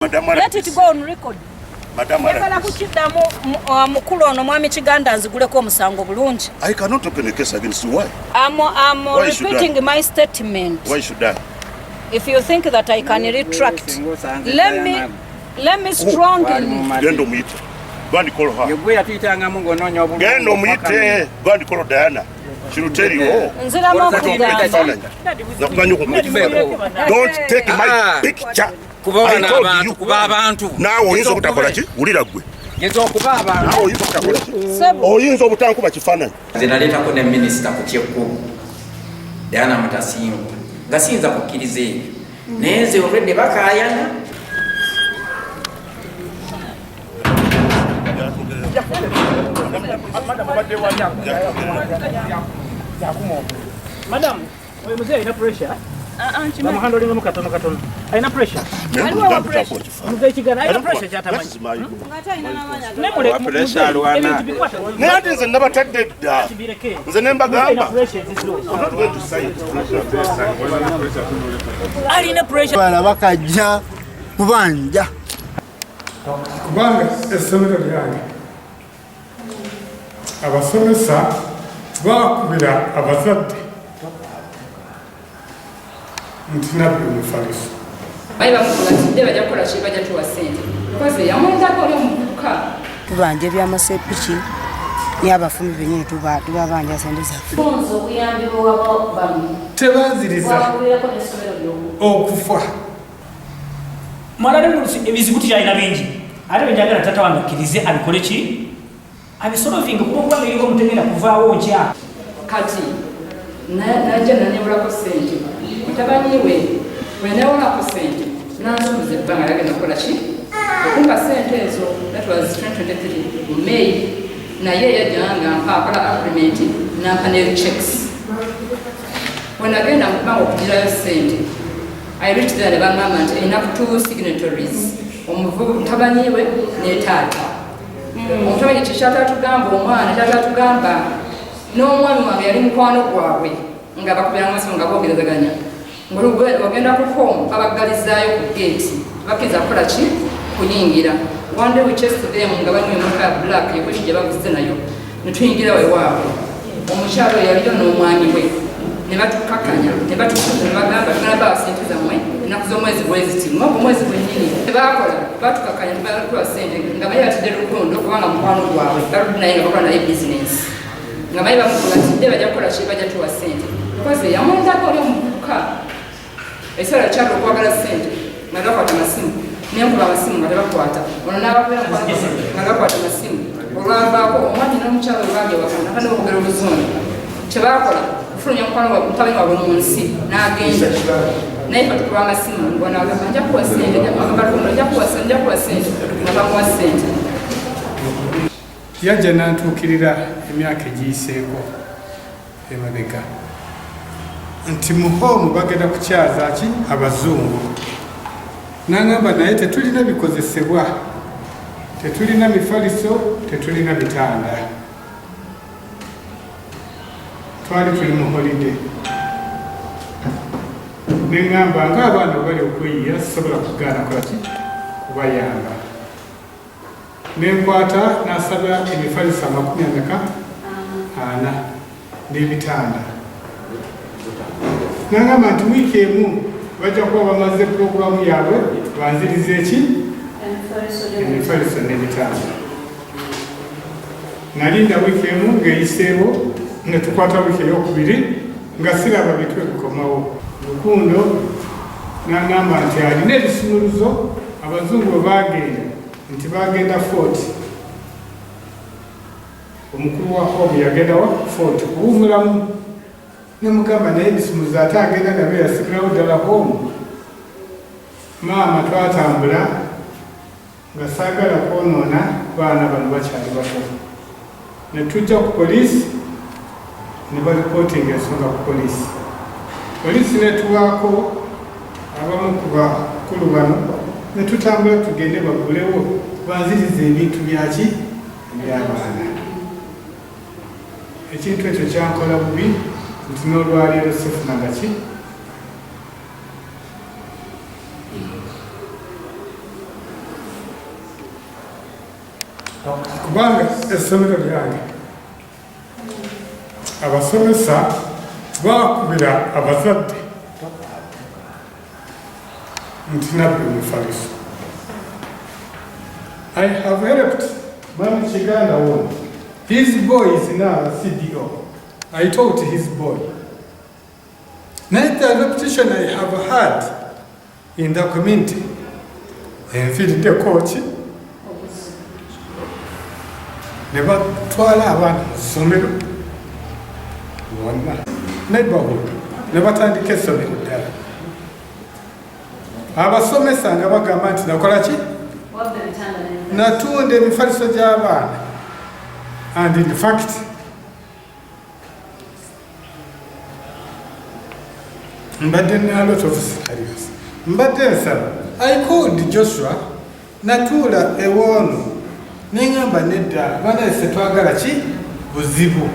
Let it go on record. Njagala kukiddamu mukulu ono mwami Kiganda aziguleko omusango bulungi. I cannot open a case against you. Why? I'm repeating my statement. Why should I? If you think that I can retract, let me strongly. Gendo muite. Go and call her. Gendo muite. Go and call Diana. She will tell you. Don't take my picture. I told you. Now oyinza okutakola ki? Ulira gwe. Now oyinza okutakola ki? Oyinza obutankuba kifaananyi. Zinaleetako ne minisita ku kyekkubo Diana Mutasinga nga siyinza kukkiriza ebyo naye nze olwedde bakaayana. Madam, we mzee ina pressure. I'm handling him katono. Aina pressure. Mzee Kiganda aina pressure chata manyi. Nemule pressure alwana. Ne ati nze nabatadde dda. Nze ne mbagamba. Alina pressure. Bana bakajja kubanja. Kubanga essomero lyange abasomesa bakubira abazadde nti nabbi omufaliso bayi bakukola kidde bajja kukola ki bajja tuwa ssente koze yamwenzako oli omuvubuka tubanja ebyamasepiki n'abafumi bennyini tubabanja sente zaffe bonzo okuyambibwa wabo bamu tebanziriza okufa Mwalale ebizibu tyalina bingi ate benjagala tata wange akkirize abikole ki abisolovinga kuba biriwo omutegera kuvaawo nkya kati najja nanebulako ssente mutabani we wenewolako ssente nanzumuza ebbanga yagenda kukola ki okumpa ssente ezo that was 2023 mu May naye yajjanga mpa akola agreement nampa ne checks wenagenda mu bbanga okugirayo ssente I reached there ne bangamba nti enough 2 signatories omutabani we ne taata omutabani kyekyatatugamba omwana kyatatugamba n'omwami wange yali mukwano gwabwe nga bakubira masimu nga boogerezaganya ng'ogenda ku home babaggalizaayo ku gate bakkiriza kukola ki kuyingira one day we chased them nga balimu emotoka ya black yekweki gye bavuze nayo ne tuyingira wewaabwe omukyalo yaliyo n'omwami we ne batukakanya ne batukuza ne bagamba tugenda bawa ssente zammwe ennaku z'omwezi bweziti mwaka omwezi gwennyini tebakola batukakanya tebakuwa ssente nga baye batidde lukundo kubanga mukwano gwabwe baludde naye nga bakola naye bizinesi nga baye bamukola tidde bajja kukola ki bajja tuwa ssente koze yamwenzako oli omuvubuka ekiseera kyalo okwagala ssente nga bakwata amasimu nenkuba amasimu nga tebakwata ono n'ababeera nga bakwata amasimu olwavaako omwami n'omukyalo olwali ewaka nakane okugera oluzungu kyebakola kufulumya mutabani waabwe mu nsi n'agenda naye fatukuba amasimu nagamba nja kuwa ssente nja kuwa ssente nga bamuwa ssente yajja nantuukirira emyaka egiyiseeko emabega nti muhoomu bagenda kukyaza ki abazungu nangamba naye tetulina bikozesebwa tetulina mifaliso tetulina bitanda twali tuli mu holide neŋŋamba ng'abaana bali okweyiya sisobola kugaana kolaki kubayamba nenkwata nasaba emifaliso 40 n'ebitanda nangamba nti wiiki emu bajja kuba bamaze puroguramu yaabwe banziriza eki emifaliso n'ebitanda nalinda wiiki emu ng'eyiseewo ne tukwata wiiki eyokubiri nga siraba bitwe bikomawo lukundo nangamba nti alina ebisumuluzo abazungu bwe bagenda nti bagenda Fort omukulu wa home yagenda wa Fort kuwumulamu nemugamba naye ebisumuluzo ate agenda nabyo yasigalawo ddala home maama twatambula nga saagala kwonoona baana bano bakyali bato ne tujja ku poliisi ne baripootinga ensonga ku poliisi netuwaako abamu ku bakulu bano ne tutambula tugende bagulewo banziriza ebintu byaki eby'abaana ekintu ekyo kyankola bubi nti n'olwaleero sifunanga ki kubanga essomero lyange abasomesa bakubira abazadde nti nabbe mufaliso. I have helped Mami Chiganda one. His boy is now a CDO. I taught his boy. Not the reputation I have had in the community. And feed the coach. Never twala abana somero. One neighborhood. Never turned the case of it there. Abasomesa nga bagamba nti nakola ki? Natunda emifaliso gy'abaana. And in fact, mbadde na lot of scenarios. Mbadde nsaba. I called Joshua, natuula ewoono. Nengamba nedda, bana ese twagala ki? Buzibu.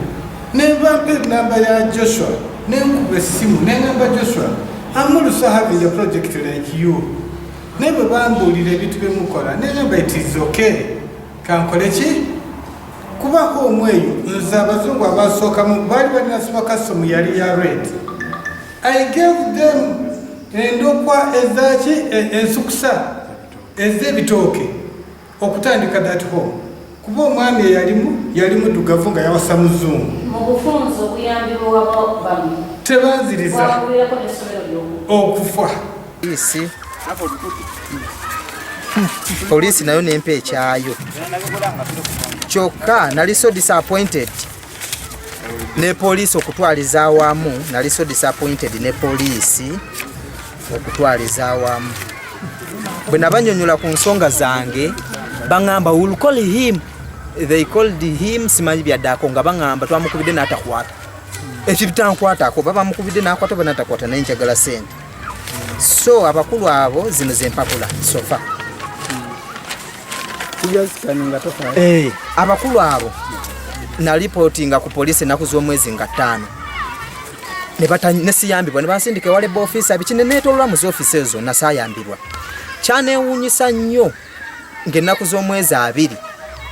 Nemba mpe namba ya Joshua. Nenkuba essimu, nengamba Joshua. I'm also having a project like you. Never bambuulira ebintu bye mukola. Nengamba it is okay. Kankole ki? Kubako omweyo, nze abazungu abasookamu baali balina sipakasomu yali ya red. I gave them endokwa ezaki ensukusa ez'ebitooke okutandika that home. Kuba omwami yali muddugavu nga yawasa muzungu. Mu bufunzo buyambibwa wabamu. Tebanziriza okufa. Polisi nayo nempa ekyayo. Kyokka nali so disappointed ne poliisi okutwaliza awamu. Nali so disappointed ne poliisi okutwaliza awamu. Bwe nabanyonyola ku nsonga zange bangamba will call him. They called him simanyi byaddako nga bangamba twamukubidde n'atakwata. Ekibitankwatako baba mukubidde n'akwata bana atakwata naye njagala sente. So abakulu abo zino zempapula sofa. Abakulu abo na reportinga ku police naku z'omwezi nga 5 ne siyambibwa ne bansindika wale office abikine netolwa mu office ezo na sayambibwa. Kyanewunyisa nnyo ng'ennaku z'omwezi 2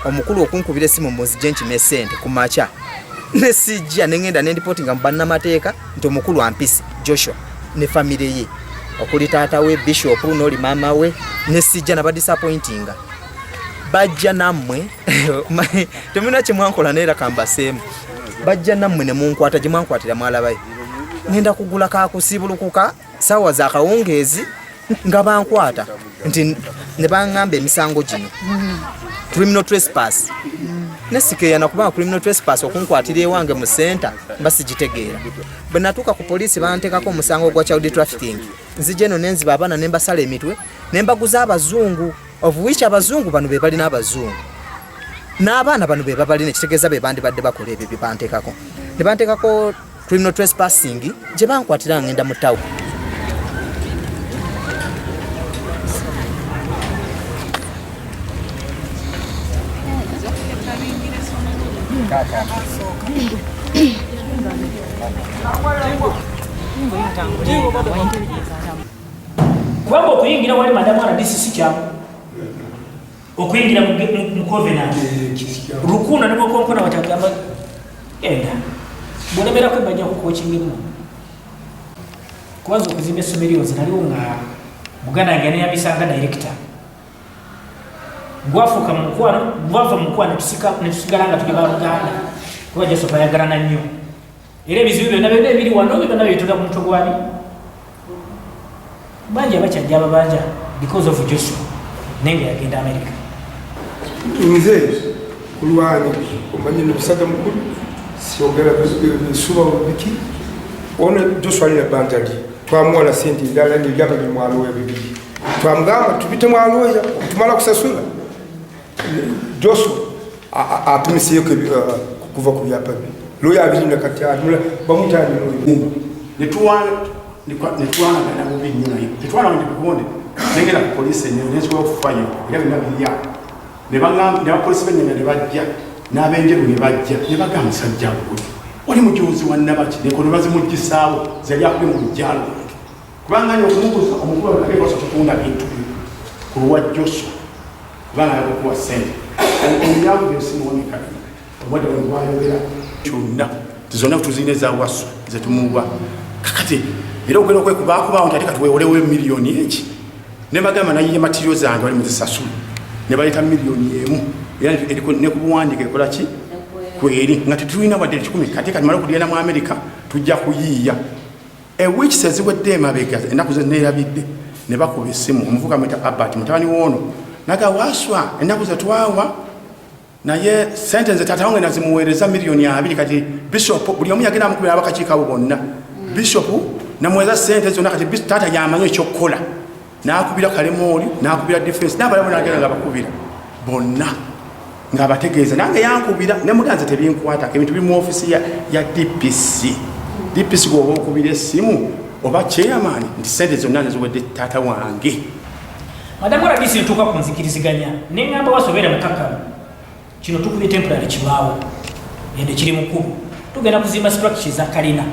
omukulu okunkubira essimu muzigenti ne sente ku macha ne sijja nengenda ne reportinga mu bannamateeka nti omukulu ampisi Joshua ne family ye okuli taata we Bishop n'oli mama we ne sijja na badisappointinga. Bajja nammwe temuna kimwankola neera kambasemu. Bajja nammwe ne munkwata gye mwankwatira mwalabayo. Ngenda kugula kakusibulukuka sawa za kawungeezi nga bankwata nti ne bangamba emisango gino criminal trespass. Nesikeeyana kuba criminal trespass okunkwatira ewange mu center basigitegeera. Bwe natuuka ku poliisi banteekako omusango gwa child trafficking. Nzije eno nenziba abaana ne mbasala emitwe ne mbaguza abazungu. Of which abazungu bano be bali n'abazungu. N'abaana bano be babali ne kitegeeza be bandibadde bakola ebyo bye banteekako. Ne banteekako criminal trespassing gye bankwatira ngenda mu ttawo. Kubanga okuyingira wali madamu RDC kyamu okuyingira mu covenant rukuna ne bokonkona watagamba enda bolemera kwebajja ku coaching emu kwanza okuzimba essomero yonse naliwo nga Buganda ngene yabisanga director gwafuka mu mukwano bwava mu mukwano tusigala nga tuli ba Buganda kuba Yesu bayagalana nnyo era ebizibu byonna byonna ebiri wano byonna byetula ku mutwe gwani banja abakyajja ababanja because of Joshua nenge yagenda America. Nze kulwani omanyi n'obusaga mukulu siogera bisuba biki ono Joshua alina banja li twamuwala sente ndala n'ebyama by'omwalo ebibiri twamugamba tubite mwalo ya tumala kusasula Joshua atumisiyeko kuva ku byapa bye loya abiri na kati atula bamutani netwana na bubi nnyo naye tetwana ndi kugonde nengera ku police n'ekyo okufayo era binabiya ne bangamba ne police banyenya ne bajja n'abenjeru ne bajja ne bagamba musajja ngulu oli mujuzi wa nabaki ne kono bazimujisaawo zali akwe mu bijalo kubanga nyo kumubuza omukulu akeke kwa tutunda bintu ku wa Joshua bana yakuwa sente emyango esimuwoneka omwadde wegwayogera kyonna tizonna tuzine zawaswa zetumuwa kakati era ogenda okwekubakubawo nti ate kati wewolewo emiliyoni eki nebagamba nayiye matirio zange bali muzisasula ne baleeta miliyoni emu era nekubuwandika ekolaki kweri nga tetulina wadde 10 kati kati mala okulyana mu America tujja kuyiiya ewiiki seziwedde emabega ennaku zeneerabidde ne bakuba essimu omuvuga mwita Albert mutabani woono naga waswa ennaku zetwawa naye sente nze taata wange nazimuweereza miliyoni 2 kati bishop buli omu yagenda amukubira abakakiiko abo bonna bishop namuweereza sente zonna kati taata yamanyi ekyokukola n'akubira Kalemooli n'akubira defense n'abalala bonna agenda nga bakubira bonna ng'abategeeza nange yankubira ne muganze tebinkwatako ebintu biri mu ofisi ya DPC bw'oba okubira essimu oba chairman nti sente zonna neziwedde taata wange. Madamu Radisi ntuuka ku nzikiriziganya neŋŋamba wasobeera mukakamu kino tukubye temporary kibaawo ende kiri mu kkubo tugenda kuzimba structure za kalina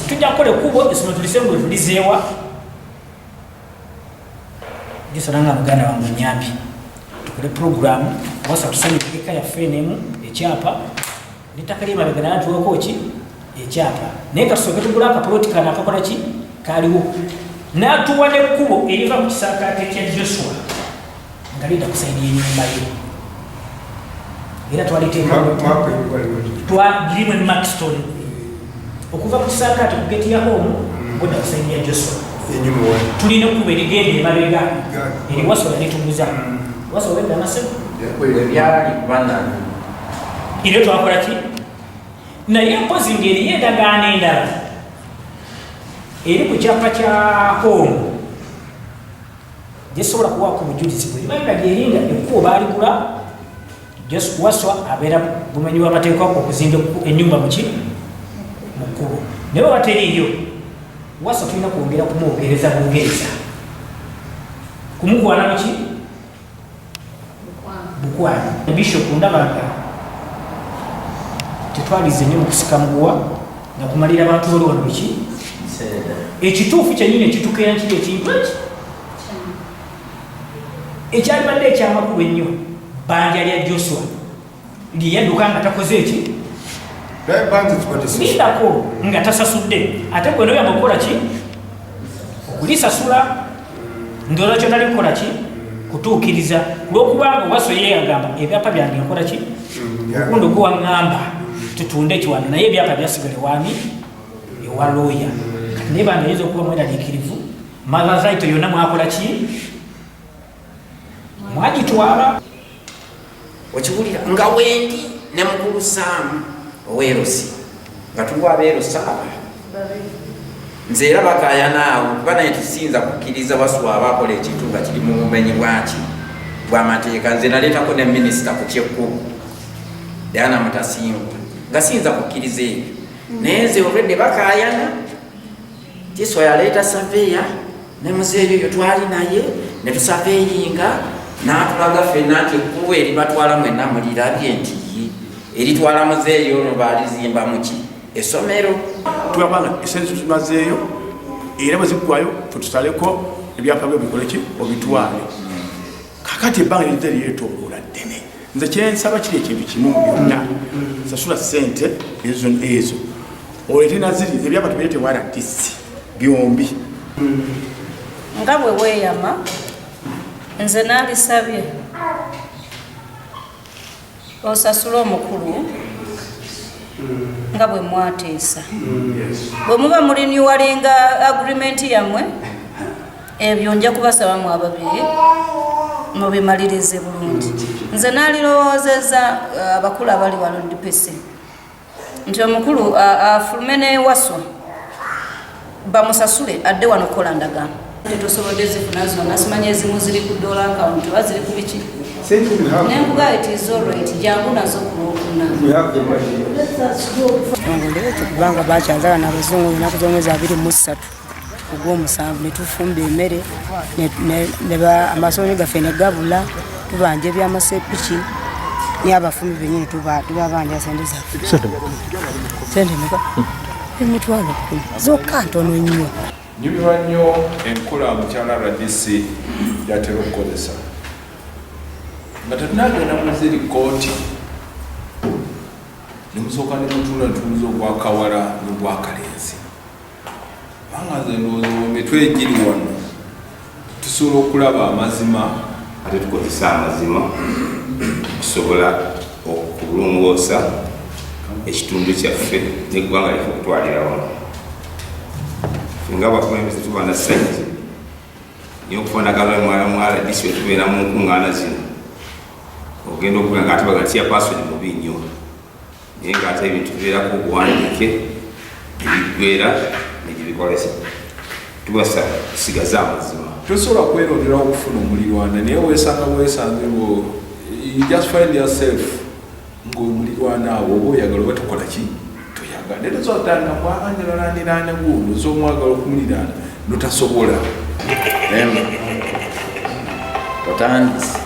tujja kukola ekkubo essomero tulisengule tulizeewa gisonanga muganda wange nyambi tukole programu wasa tusanyikeka ya fenemu ekyapa nettaka lyemabega natuweko ki ekyapa naye katusoke tugula akaploti kana akakola ki kaliwo natuwa nekkubo eriva ku kisaakaate kya Joshua nga lidda kusaidia ennyumba ye era twaliteekagirimu ne Maxton okuva ku kisaakaate ku geti ya home bodda kusaidia Joshua tulina okuba erigenda emabega eri wasola netuguza wasola edda amasebo era twakola ki naye mpozi ngeri yendagaana endala eri ku kyapa kya home gyesobola kuwaako obujulizi bwe libanga lyeringa ekkubo baaligula just waswa abeera bumenyi bw'amateeka okuzimba ennyumba mu kkubo naye bateriiyo waswa tulina kwongera kumwogereza bungereza kumukwana muki bukwani bishop ndabanga tetwalize nnyo mu kusika muguwa nga kumalira abantu bali wano biki ekituufu kyennyini ekitukeera kiri ekintu eki ekyalibadde ekyamakulu ennyo bbanja lya Joshua lyeyadduka nga takoze eki lindako nga tasasudde ate gwe noyamba okukola ki okulisasula ndooza kyona likukola ki kutuukiriza lwokubanga Waso ye agamba ebyapa byange nkola ki okundi okuwaŋŋamba tutunde ekiwando naye ebyapa byasigala ewani ewa looya kati naye banga yinza okuba mweraliikirivu mazazaito yonna mwakola ki mwagitwala okiwulira nga wendi ne mukulu Saamu oweerosi nga tuwa abeerosi aba nze era bakayanaawo kuba naye tusinza kukkiriza Waswa abakola ekintu nga kiri mu bumenyi bw'amateeka nze naleetako ne minisita ku kyekkubo Diana Mutasingu nga sinza kukkiriza ebyo naye nze olwedde bakayana Joshua yaleeta saveya ne muzeeyo yo twali naye ne tusaveeyinga n'atulaga ffenna nti ekkubo eri batwala mwenna mulirabye nti eritwala muzeeyo ono baalizimba muki essomero tugambanga esente tumazeeyo era bwe ziggwayo tutusaleko ebyapa byo bikoleki obitwale kakati ebbanga lize lyetooloola ddene nze kyensaba kiri ekintu kimu byonna sasula sente ezo oleete naziri ebyapa tubireete waradisi byombi nga bwe weeyama nze naalisabye osasula omukulu nga bwe mwateesa bwe muba muliniwalinga agreement yammwe ebyo nja kubasabamu ababiri mubimalirize bulungi nze naalirowoozeza abakulu abali wano DPC nti omukulu afulume ne Waswa bamusasule adde wano kukola ndagaano tetusobodde zifuna zonna simanyi ezimu ziri ku dollar account oba ziri ku biki nenkuga it is alright jangu nazo kulwokuna kubanga bakyanzaga n'abazungu ennaku z'omwezi 23 ogw'omusanvu ne tufumba emmere amasomero gaffe ne gabula tubanja ebyamasepiki n'abafumbi bennyini tubabanja sente zaffe sente meka emitwalo 10 zokka ntono nnyo nyumirwa nnyo enkola mukyala Radisi yatera okukozesa nga tetunagenda muziri kooti nemusooka nemutula ntuuzo ogwakawala n'ogwakalenzi banga nze ndowooza emitwe egiri wano tusobola okulaba amazima ate tukozesa amazima okusobola okulongoosa ekitundu kyaffe neggwanga life okutwalira wano nga bakulembeze tuba na ssente niyo okufanagana mwala disi wetubeera mu nkuŋŋaana zino ogenda okula nga ate bagatiya pasodi mubi nnyo naye ngaate ebintu bibeerako obuwandiike ebiggwera negyebikolesa tubasa tusigaze amazima tosobola kweronderawo okufuna omulirwana naye wesanga bwesanzibwo you just find yourself ng'omulirwana awo oba oyagala oba tukola ki toyagala naye tozotanga mwabanjalalanirana guno z'omwagala okumuliraana notasobola otandise